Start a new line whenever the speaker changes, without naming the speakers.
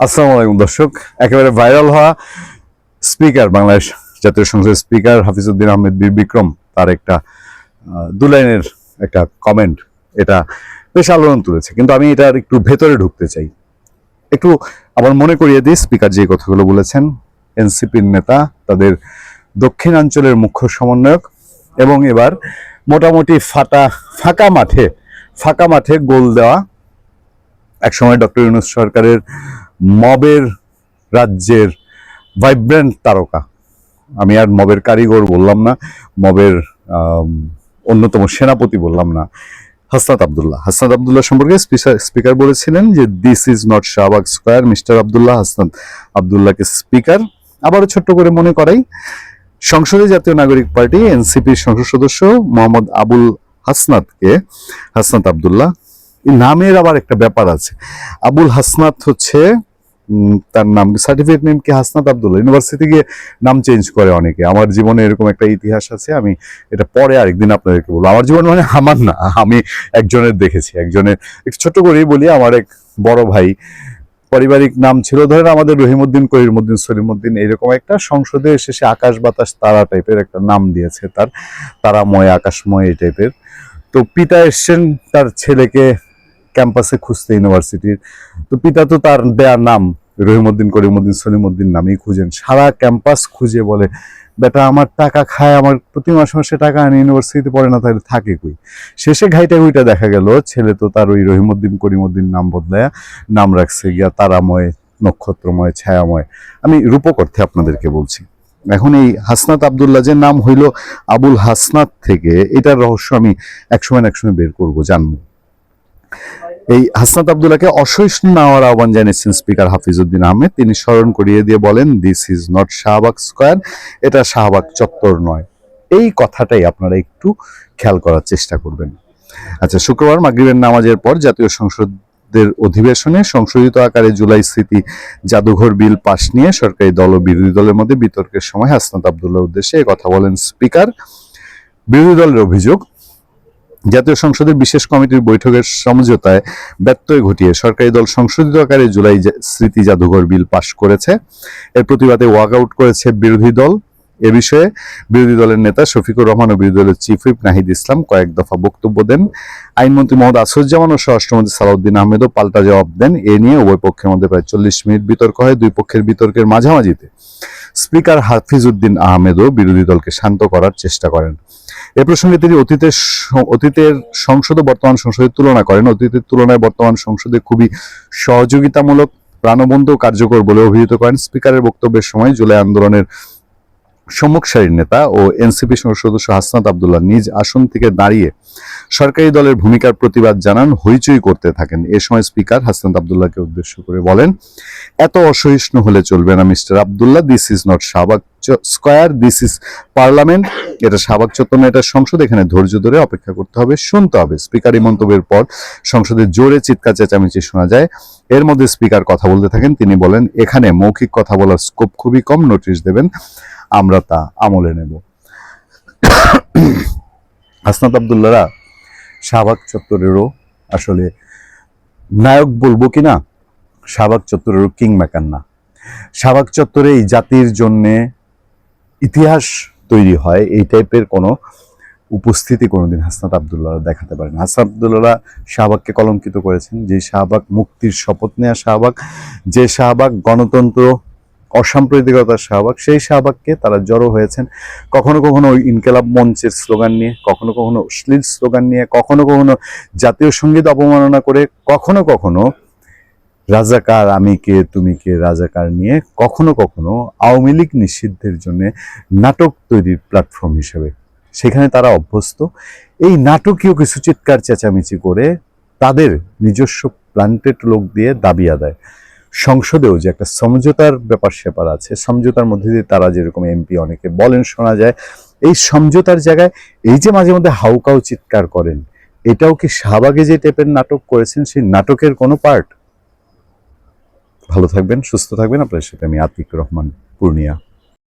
আসসালামু আলাইকুম দর্শক, একেবারে ভাইরাল হওয়া স্পিকার, বাংলাদেশ জাতীয় সংসদের স্পিকার হাফিজউদ্দিন আহমেদ বীর বিক্রম, তার একটা দু লাইনের একটা কমেন্ট, এটা বেশ আলোড়ন তুলেছে। কিন্তু আমি এটার একটু ভেতরে ঢুকতে চাই, একটু আবার মনে করিয়ে দিই স্পিকার যে কথাগুলো বলেছেন। এনসিপির নেতা, তাদের দক্ষিণাঞ্চলের মুখ্য সমন্বয়ক, এবং এবার মোটামুটি ফাঁকা মাঠে গোল দেওয়া একসময় ডক্টর ইউনূস সরকারের মবের রাজ্যের ভাইব্রেন্ট তারকা, আমি আর মবের কারিগর বললাম না, মবের অন্যতম সেনাপতি বললাম না, হাসনাত আবদুল্লাহ সম্পর্কে স্পিকার বলেছিলেন যে this is not Shahbag square, mister Abdullah. Hasnat আবদুল্লাহকে স্পিকার আবারও ছোট্ট করে মনে করাই, সংসদে জাতীয় নাগরিক পার্টি এনসিপির সংসদ সদস্য মোহাম্মদ হাসনাত আবদুল্লাহ, নামের আবার একটা ব্যাপার আছে। আবুল হাসনাত হচ্ছে তার নাম, সার্টিফিকেট নেম কি হাসনাত আবদুল্লাহ, ইউনিভার্সিটি গিয়ে নাম চেঞ্জ করে অনেকে। আমার জীবনে এরকম একটা ইতিহাস আছে, আমি এটা পরে আরেকদিন আপনাদেরকে বলবো। আমার জীবন মানে আমার না, আমি একজনের দেখেছি। একজনের একটু ছোট্ট করেই বলি, আমার এক বড় ভাই পারিবারিক নাম ছিল, ধরেন আমাদের রহিমউদ্দিন, করিমউদ্দিন, সলিমউদ্দিন, এইরকম একটা সংসদে শেষে আকাশ বাতাস তারা টাইপের একটা নাম দিয়েছে তার, তারাময়, আকাশময়, এই টাইপের। তো পিতা এসছেন তার ছেলেকে ক্যাম্পাসে খুঁজতে ইউনিভার্সিটির, তো পিতা তো তার দেয়ার নাম রহিমউদ্দিন, করিমউদ্দিন, সলিমউদ্দিন নামেই খুঁজেন, সারা ক্যাম্পাস খুঁজে বলে বেটা আমার টাকা খায়, আমার প্রতি মাসে মাসে টাকা আনে, ইউনিভার্সিটিতে পড়ে না, তাহলে থাকে কই? শেষে ঘাইটা গুইটা দেখা গেল ছেলে তো তার ওই রহিমউদ্দিন, করিমউদ্দিন নাম বদলায় নাম রাখছে গিয়া তারাময়, নক্ষত্রময়, ছায়াময়। আমি রূপক অর্থে আপনাদেরকে বলছি। এখন এই হাসনাত আবদুল্লাহ যে নাম হইল আবুল হাসনাত থেকে, এটার রহস্য আমি একসময় না একসময় বের করবো, জানবো। এই হাসনাত আবদুল্লাহকে অসহিষ্ণু না হওয়ার আহ্বান জানিয়েছেন স্পিকার হাফিজউদ্দিন আহমেদ। তিনি স্মরণ করিয়ে দিয়ে বলেন, this is not Shahbag square, এটা শাহবাগ চত্বর নয়। এই কথাটাই আপনারা একটু খেয়াল করার চেষ্টা করবেন। আচ্ছা, শুক্রবার মাগরিবের নামাজের পর জাতীয় সংসদের অধিবেশনে সংশোধিত আকারে জুলাই স্মৃতি জাদুঘর বিল পাশ নিয়ে সরকারি দল ও বিরোধী দলের মধ্যে বিতর্কের সময় হাসনাত আবদুল্লাহর উদ্দেশ্যে কথা বলেন স্পিকার। বিরোধী দলের অভিযোগ, জাতীয় সংসদের বিশেষ কমিটির বৈঠকের সমঝোতায় ব্যত্যয় ঘটিয়ে সরকারি দল সংশোধিত আকারে জুলাই স্মৃতি জাদুঘর বিল পাশ করেছে। এর প্রতিবাদে ওয়াকআউট করেছে বিরোধী দল। এ বিষয়ে বিরোধী দলের নেতা শফিকুর রহমান ও বিরোধী দলের চিফ হুইপ নাহিদ ইসলাম কয়েক দফা বক্তব্য দেন। আইনমন্ত্রী মোহাম্মদ আসুজ্জামান ও স্বরাষ্ট্রমন্ত্রী সালাউদ্দিন আহমেদও পাল্টা জবাব দেন। এ নিয়ে উভয় পক্ষের মধ্যে প্রায় 40 মিনিট বিতর্ক হয়। দুই পক্ষের বিতর্কের মাঝামাঝিতে স্পিকার হাফিজউদ্দিন আহমেদও বিরোধী দলকে শান্ত করার চেষ্টা করেন। এ প্রসঙ্গে তিনি অতীতের সংসদ ও বর্তমান সংসদের তুলনা করেন। অতীতের তুলনায় বর্তমান সংসদে খুবই সহযোগিতামূলক, প্রাণবন্ত ও কার্যকর বলে অভিহিত করেন। স্পিকারের বক্তব্যের সময় জুলাই আন্দোলনের সম্মুখ সারির নেতা ও এনসিপি সংসদ সদস্য হাসনাত আবদুল্লাহ নিজ আসন থেকে দাঁড়িয়ে সরকারি দলের ভূমিকার প্রতিবাদ জানান, হইচই করতে থাকেন। এ সময় স্পিকার হাসনাত আবদুল্লাহকে উদ্দেশ্য করে বলেন, এত অসহিষ্ণু হলে চলবে না mister Abdullah, this is not Shahbag square, this is parliament. এটা শাহবাগ চত্বর না, এটা সংসদ, এখানে ধৈর্য ধরে অপেক্ষা করতে হবে, শুনতে হবে। স্পিকার এই মন্তব্যের পর সংসদে জোরে চিৎকার চেঁচামেচি শোনা যায়। এর মধ্যে স্পিকার কথা বলতে থাকেন। তিনি বলেন, এখানে মৌখিক কথা বলার স্কোপ খুবই কম, নোটিশ দেবেন, আমরা তা আমলে নেব। হাসনাত আবদুল্লাহরা শাহবাগ চত্বরেরও আসলে নায়ক বলবো কিনা, শাহবাগ চত্বরেরও কিং মেকার না। শাহবাগ চত্বরে এই জাতির জন্যে ইতিহাস তৈরি হয়, এই টাইপের কোনো উপস্থিতি কোনোদিন হাসনাত আবদুল্লাহরা দেখাতে পারেন। হাসনাত আবদুল্লাহরা শাহবাগকে কলঙ্কিত করেছেন। যে শাহবাগ মুক্তির শপথ নেওয়া শাহবাগ, যে শাহবাগ গণতন্ত্র, অসাম্প্রদায়িকতার শাহবাগ, সেই শাহবাগকে তারা জড়ো হয়েছেন কখনো কখনো ইনকেলাব মঞ্চের স্লোগান নিয়ে, কখনো কখনো অশ্লীল স্লোগান নিয়ে, কখনো কখনো জাতীয় সঙ্গীত অবমাননা করে, কখনো কখনো রাজাকার আমি কে তুমি কে রাজাকার নিয়ে, কখনো কখনো আওয়ামী লীগ নিষিদ্ধের জন্য নাটক তৈরির প্ল্যাটফর্ম হিসেবে। সেখানে তারা অভ্যস্ত। এই নাটকীয় কিছু চিৎকার চেঁচামেচি করে তাদের নিজস্ব প্ল্যান্টেড লোক দিয়ে দাবি আদায়। সংসদেও যে একটা সমঝোতার ব্যাপার স্যাপার আছে, সমঝোতার মধ্যে দিয়ে তারা যেরকম এমপি অনেকে বলেন শোনা যায়, এই সমঝোতার জায়গায় এই যে মাঝে মধ্যে হাউকাউ চিৎকার করেন, এটাও কি শাহবাগে যে টাইপের নাটক করেছেন সেই নাটকের কোনো পার্ট? ভালো থাকবেন, সুস্থ থাকবেন। আপনার সাথে আমি আতিক রহমান, পূর্ণিয়া।